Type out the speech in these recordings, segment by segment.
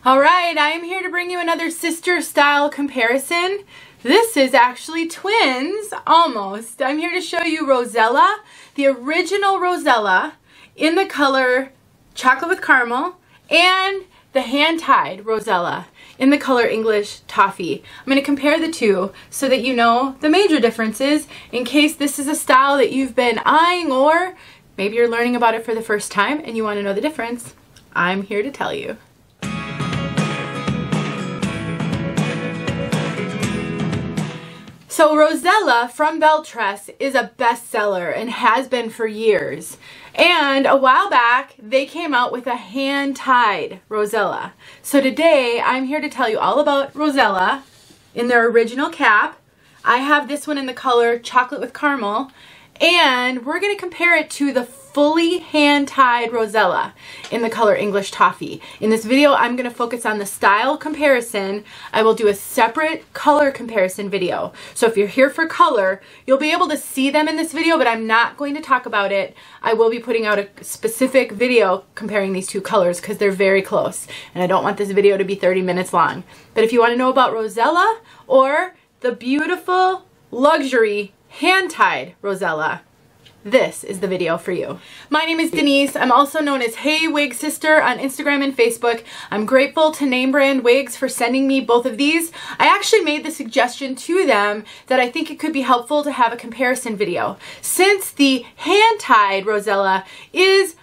Alright, I am here to bring you another sister style comparison. This is actually twins, almost. I'm here to show you Rosella, the original Rosella, in the color chocolate with caramel, and the hand-tied Rosella in the color English toffee. I'm going to compare the two so that you know the major differences in case this is a style that you've been eyeing, or maybe you're learning about it for the first time and you want to know the difference. I'm here to tell you. So Rosella from Belle Tress is a bestseller and has been for years. And a while back, they came out with a hand-tied Rosella. So today, I'm here to tell you all about Rosella in their original cap. I have this one in the color chocolate with caramel. And we're going to compare it to the fully hand-tied Rosella in the color English toffee. In this video, I'm going to focus on the style comparison. I will do a separate color comparison video. So if you're here for color, you'll be able to see them in this video, but I'm not going to talk about it. I will be putting out a specific video comparing these two colors because they're very close. And I don't want this video to be 30 minutes long. But if you want to know about Rosella or the beautiful luxury hand-tied Rosella, this is the video for you. My name is Denise. I'm also known as Hey Wig Sister on Instagram and Facebook. I'm grateful to Name Brand Wigs for sending me both of these. I actually made the suggestion to them that I think it could be helpful to have a comparison video. Since the hand-tied Rosella is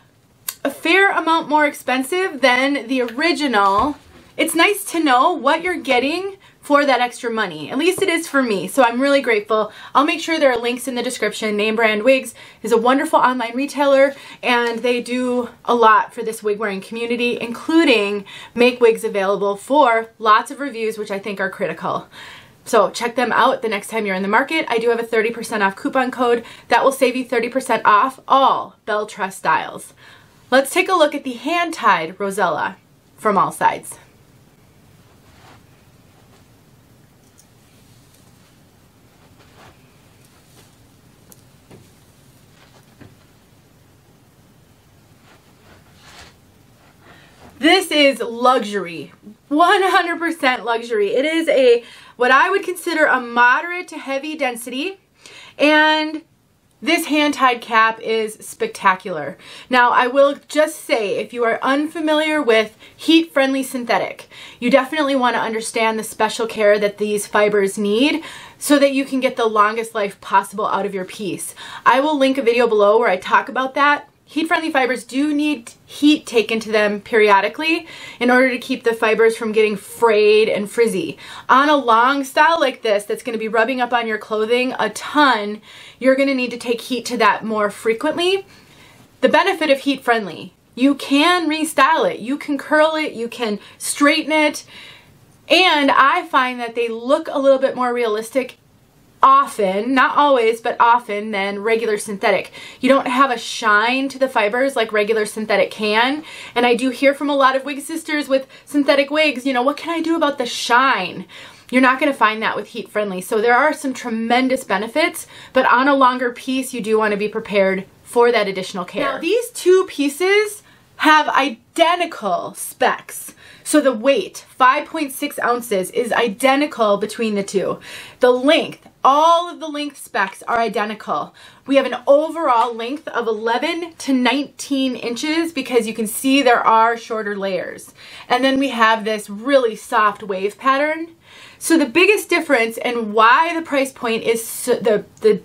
a fair amount more expensive than the original, it's nice to know what you're getting for that extra money. At least it is for me, so I'm really grateful. I'll make sure there are links in the description. Name Brand Wigs is a wonderful online retailer, and they do a lot for this wig wearing community, including make wigs available for lots of reviews, which I think are critical. So check them out the next time you're in the market. I do have a 30% off coupon code that will save you 30% off all Belle Tress styles. Let's take a look at the hand-tied Rosella from all sides. This is luxury, 100% luxury. It is what I would consider a moderate to heavy density, and this hand-tied cap is spectacular. Now, I will just say, if you are unfamiliar with heat-friendly synthetic, you definitely want to understand the special care that these fibers need so that you can get the longest life possible out of your piece. I will link a video below where I talk about that. Heat-friendly fibers do need heat taken to them periodically in order to keep the fibers from getting frayed and frizzy. On a long style like this that's going to be rubbing up on your clothing a ton, you're going to need to take heat to that more frequently. The benefit of heat-friendly: you can restyle it, you can curl it, you can straighten it, and I find that they look a little bit more realistic often, not always, but often, than regular synthetic. You don't have a shine to the fibers like regular synthetic can. And I do hear from a lot of wig sisters with synthetic wigs, you know, what can I do about the shine? You're not going to find that with heat friendly. So there are some tremendous benefits, but on a longer piece, you do want to be prepared for that additional care. Now, these two pieces have identical specs. So the weight, 5.6 ounces, is identical between the two. The length, all of the length specs are identical. We have an overall length of 11 to 19 inches because you can see there are shorter layers. And then we have this really soft wave pattern. So the biggest difference and why the price point is the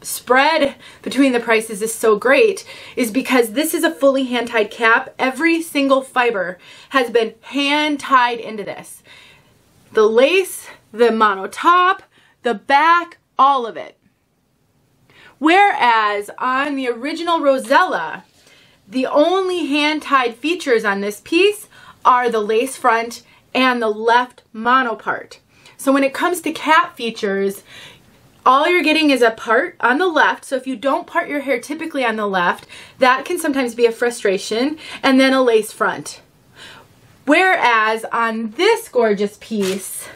spread between the prices is so great is because this is a fully hand-tied cap. Every single fiber has been hand-tied into this. The lace, the mono top, the back, all of it. Whereas on the original Rosella, the only hand-tied features on this piece are the lace front and the left mono part. So when it comes to cap features, all you're getting is a part on the left. So if you don't part your hair typically on the left, that can sometimes be a frustration, and then a lace front. Whereas on this gorgeous piece,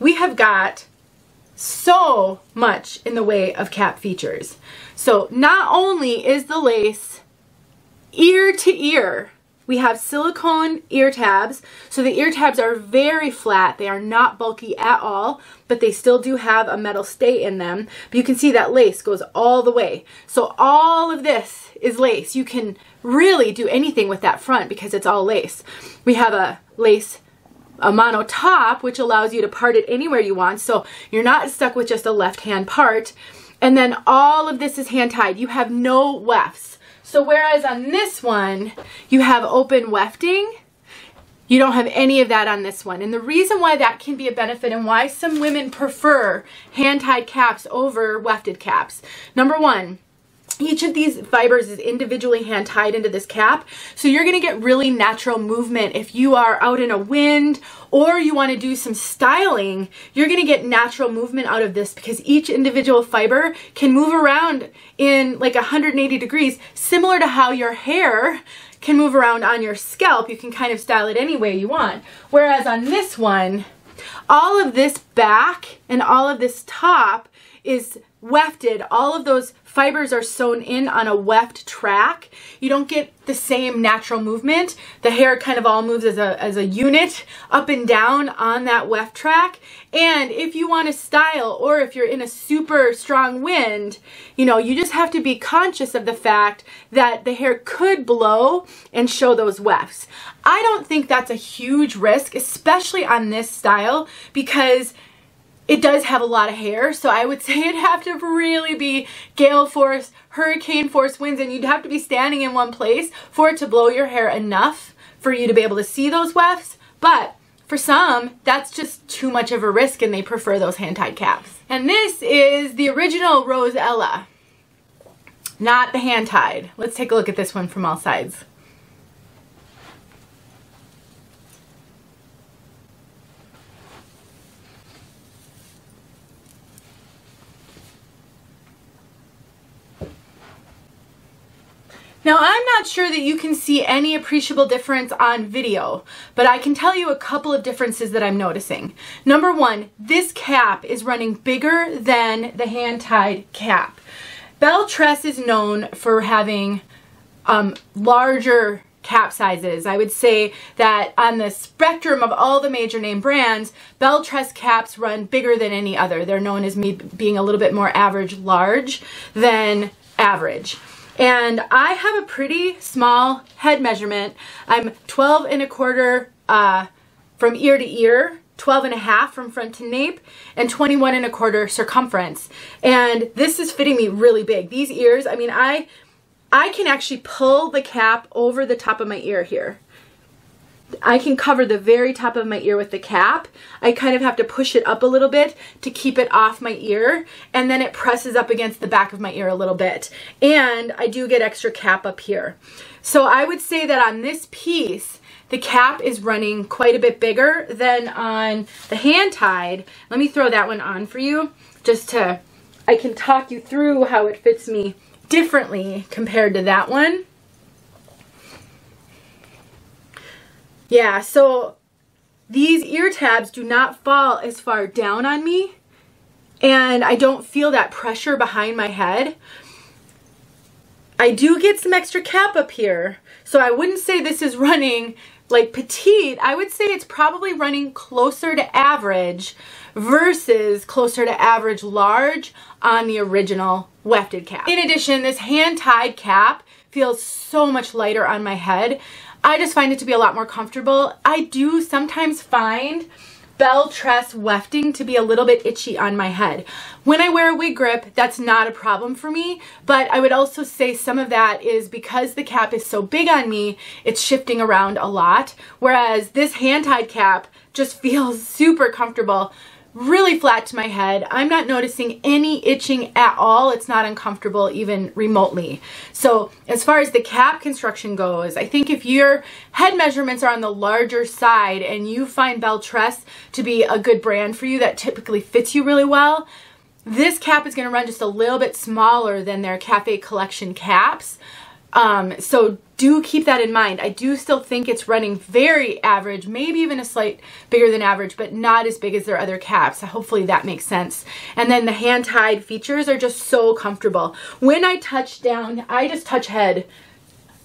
we have got so much in the way of cap features. So not only is the lace ear to ear we have silicone ear tabs. So the ear tabs are very flat. They are not bulky at all, but they still do have a metal stay in them. But you can see that lace goes all the way. So all of this is lace. You can really do anything with that front because it's all lace. We have a lace mono top, which allows you to part it anywhere you want. So you're not stuck with just a left hand part. And then all of this is hand tied. You have no wefts. So whereas on this one, you have open wefting, you don't have any of that on this one. And the reason why that can be a benefit and why some women prefer hand-tied caps over wefted caps. Number one, each of these fibers is individually hand tied into this cap. So you're going to get really natural movement. If you are out in a wind or you want to do some styling, you're going to get natural movement out of this because each individual fiber can move around in like 180 degrees, similar to how your hair can move around on your scalp. You can kind of style it any way you want. Whereas on this one, all of this back and all of this top is wefted. All of those fibers are sewn in on a weft track. You don't get the same natural movement. The hair kind of all moves as a unit up and down on that weft track. And if you want to style, or if you're in a super strong wind, you know, you just have to be conscious of the fact that the hair could blow and show those wefts. I don't think that's a huge risk, especially on this style, because it does have a lot of hair, so I would say it'd have to really be gale force, hurricane force winds, and you'd have to be standing in one place for it to blow your hair enough for you to be able to see those wefts. But for some, that's just too much of a risk and they prefer those hand-tied caps. And this is the original 𝘮𝘬𝘢, not the hand-tied. Let's take a look at this one from all sides. Now, I'm not sure that you can see any appreciable difference on video, but I can tell you a couple of differences that I'm noticing. Number one, this cap is running bigger than the hand-tied cap. Belle Tress is known for having larger cap sizes. I would say that on the spectrum of all the major name brands, Belle Tress caps run bigger than any other. They're known as being a little bit more average large than average. And I have a pretty small head measurement. I'm 12 1/4 from ear to ear, 12 1/2 from front to nape, and 21 1/4 circumference. And this is fitting me really big. These ears, I mean, I can actually pull the cap over the top of my ear here. I can cover the very top of my ear with the cap. I kind of have to push it up a little bit to keep it off my ear, and then it presses up against the back of my ear a little bit. And I do get extra cap up here. So I would say that on this piece, the cap is running quite a bit bigger than on the hand-tied. Let me throw that one on for you, just to, I can talk you through how it fits me differently compared to that one. Yeah, so these ear tabs do not fall as far down on me, and I don't feel that pressure behind my head. I do get some extra cap up here, so I wouldn't say this is running like petite. I would say it's probably running closer to average versus closer to average large on the original wefted cap. In addition, this hand-tied cap feels so much lighter on my head. I just find it to be a lot more comfortable. I do sometimes find Belle Tress wefting to be a little bit itchy on my head. When I wear a wig grip, that's not a problem for me, but I would also say some of that is because the cap is so big on me, it's shifting around a lot, whereas this hand-tied cap just feels super comfortable, really flat to my head. I'm not noticing any itching at all. It's not uncomfortable even remotely. So as far as the cap construction goes, I think if your head measurements are on the larger side and you find Belle Tress to be a good brand for you that typically fits you really well, this cap is going to run just a little bit smaller than their Cafe Collection caps. So do keep that in mind. I do still think it's running very average, maybe even a slight bigger than average, but not as big as their other caps. So hopefully that makes sense. And then the hand-tied features are just so comfortable. When I touch down, I just touch head,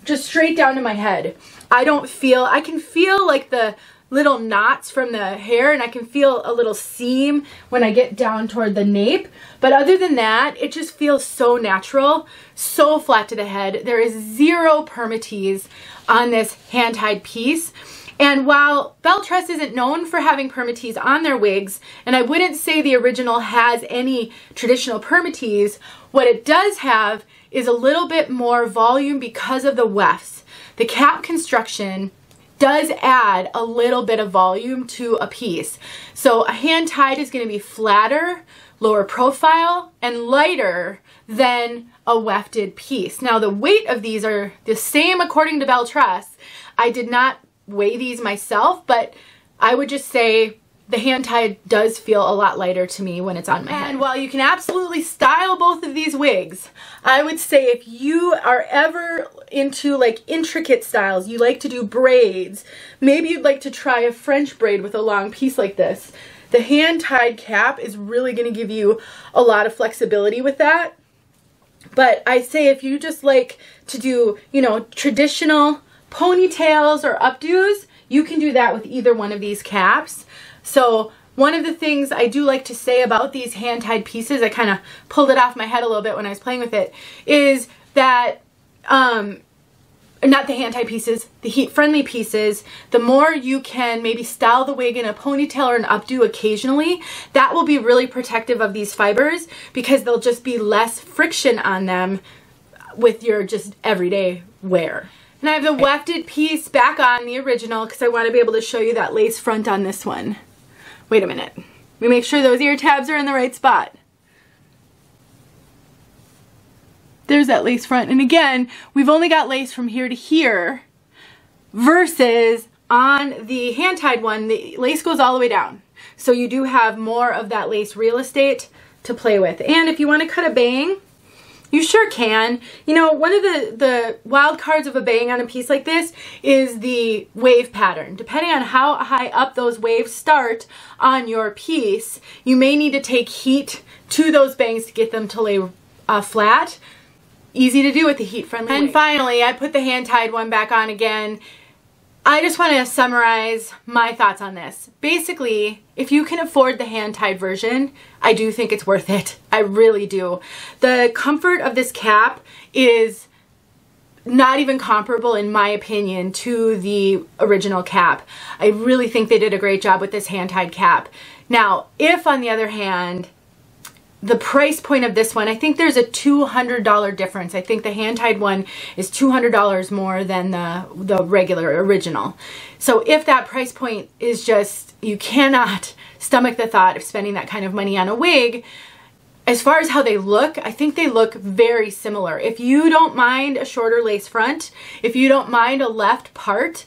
just straight down to my head. I can feel like the little knots from the hair, and I can feel a little seam when I get down toward the nape. But other than that, it just feels so natural, so flat to the head. There is zero permatease on this hand-tied piece. And while Belle Tress isn't known for having permatease on their wigs, and I wouldn't say the original has any traditional permatease, what it does have is a little bit more volume because of the wefts. The cap construction does add a little bit of volume to a piece. So a hand-tied is going to be flatter, lower profile, and lighter than a wefted piece. Now the weight of these are the same according to Belle Tress. I did not weigh these myself, but I would just say the hand-tied does feel a lot lighter to me when it's on my head. And while you can absolutely style both of these wigs, I would say if you are ever into like intricate styles, you like to do braids, maybe you'd like to try a French braid with a long piece like this, the hand-tied cap is really going to give you a lot of flexibility with that. But I say if you just like to do, you know, traditional ponytails or updos, you can do that with either one of these caps. So one of the things I do like to say about these hand-tied pieces, I kind of pulled it off my head a little bit when I was playing with it, is that, not the hand-tied pieces, the heat-friendly pieces, the more you can maybe style the wig in a ponytail or an updo occasionally, that will be really protective of these fibers because there'll just be less friction on them with your just everyday wear. And I have the wefted piece back on the original because I want to be able to show you that lace front on this one. Wait a minute. Let me make sure those ear tabs are in the right spot. There's that lace front. And again, we've only got lace from here to here versus on the hand-tied one, the lace goes all the way down. So you do have more of that lace real estate to play with. And if you want to cut a bang, you sure can. You know, one of the wild cards of a bang on a piece like this is the wave pattern. Depending on how high up those waves start on your piece, you may need to take heat to those bangs to get them to lay flat. Easy to do with the heat-friendly. And finally, I put the hand-tied one back on again. I just want to summarize my thoughts on this. Basically, if you can afford the hand-tied version, I do think it's worth it. I really do. The comfort of this cap is not even comparable, in my opinion, to the original cap. I really think they did a great job with this hand-tied cap. Now, if on the other hand, the price point of this one, I think there's a $200 difference. I think the hand-tied one is $200 more than the regular original. So if that price point is just, you cannot stomach the thought of spending that kind of money on a wig, as far as how they look, I think they look very similar. If you don't mind a shorter lace front, if you don't mind a left part,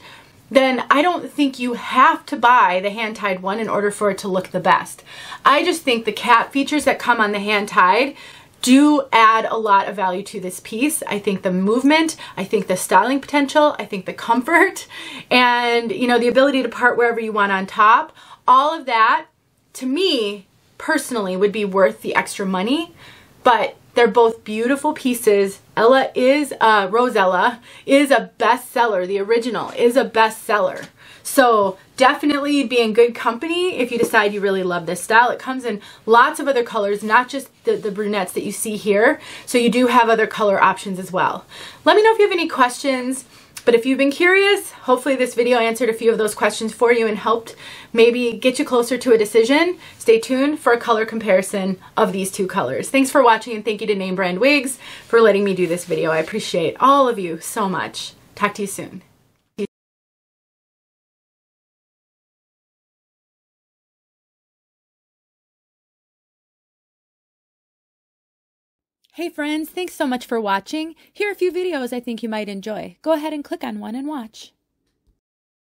then I don't think you have to buy the hand-tied one in order for it to look the best. I just think the cap features that come on the hand-tied do add a lot of value to this piece. I think the movement, I think the styling potential, I think the comfort, and you know, the ability to part wherever you want on top, all of that, to me, personally, would be worth the extra money. But they're both beautiful pieces. Rosella is a bestseller. The original is a bestseller. So definitely be in good company if you decide you really love this style. It comes in lots of other colors, not just the brunettes that you see here. So you do have other color options as well. Let me know if you have any questions. But if you've been curious, hopefully this video answered a few of those questions for you and helped maybe get you closer to a decision. Stay tuned for a color comparison of these two colors. Thanks for watching, and thank you to Name Brand Wigs for letting me do this video. I appreciate all of you so much. Talk to you soon. Hey friends, thanks so much for watching. Here are a few videos I think you might enjoy. Go ahead and click on one and watch.